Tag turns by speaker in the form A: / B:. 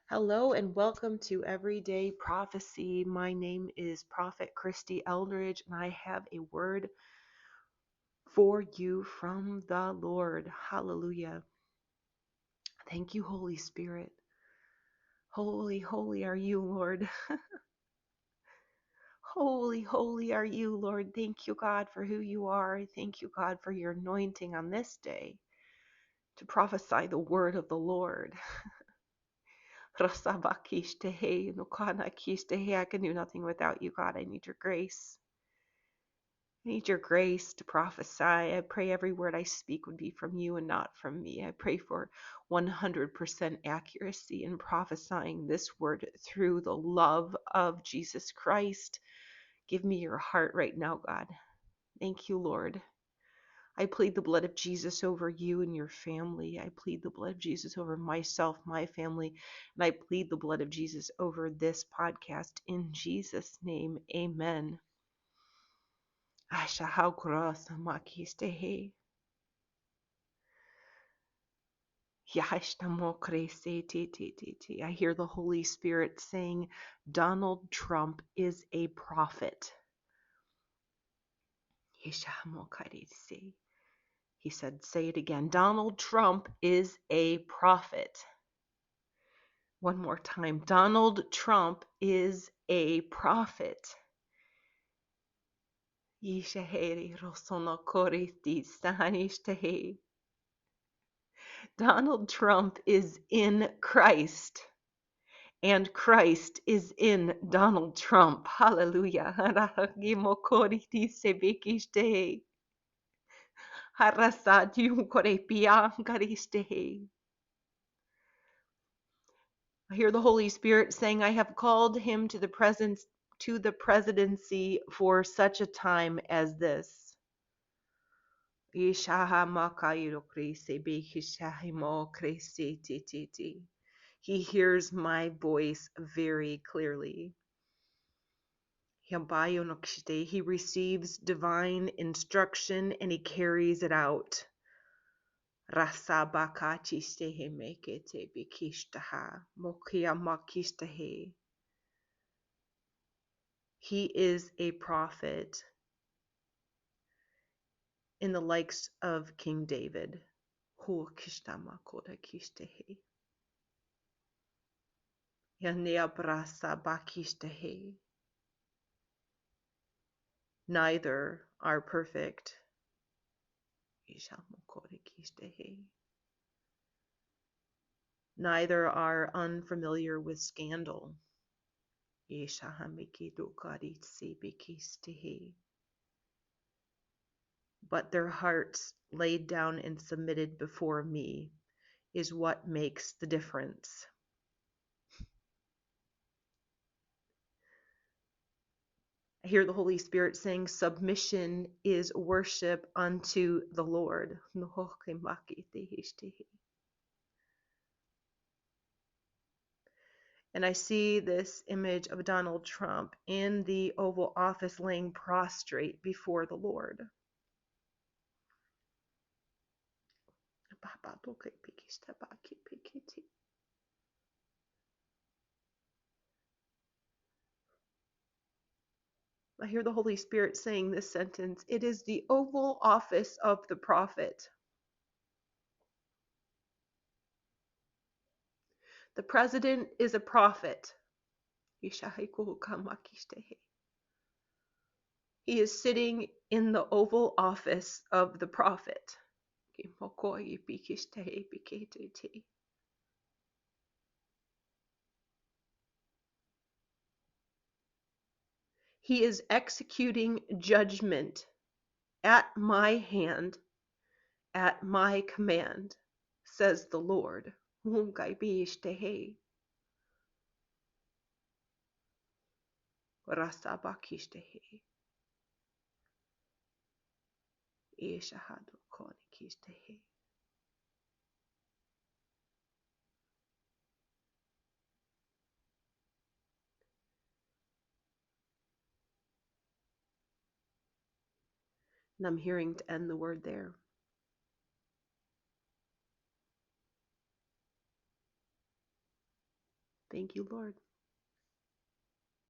A: Hello and welcome to Everyday Prophecy. My name is Prophet Christy Eldridge, and I have a word for you from the Lord. Hallelujah. Thank you, Holy Spirit. Holy, holy are you, Lord. Holy, holy are you, Lord. Thank you, God, for who you are. Thank you, God, for your anointing on this day to prophesy the word of the Lord. I can do nothing without you, God. I need your grace. I need your grace to prophesy. I pray every word I speak would be from you and not from me. I pray for 100% accuracy in prophesying this word through the love of Jesus Christ. Give me your heart right now, God. Thank you, Lord. I plead the blood of Jesus over you and your family. I plead the blood of Jesus over myself, my family, and I plead the blood of Jesus over this podcast in Jesus' name. Amen. I hear the Holy Spirit saying Donald Trump is a prophet. He said, say it again. Donald Trump is a prophet. One more time. Donald Trump is a prophet. Donald Trump is in Christ, and Christ is in Donald Trump. Hallelujah. I hear the Holy Spirit saying, I have called him to the presidency for such a time as this. He hears my voice very clearly. He receives divine instruction and he carries it out. He is a prophet in the likes of King David. Neither are perfect. Neither are unfamiliar with scandal. But their hearts laid down and submitted before me is what makes the difference. I hear the Holy Spirit saying submission is worship unto the Lord. And I see this image of Donald Trump in the Oval Office laying prostrate before the Lord. I hear the Holy Spirit saying this sentence. It is the Oval Office of the prophet. The president is a prophet. He is sitting in the Oval Office of the prophet. He is executing judgment at my hand, at my command, says the Lord. And I'm hearing to end the word there. Thank you, Lord.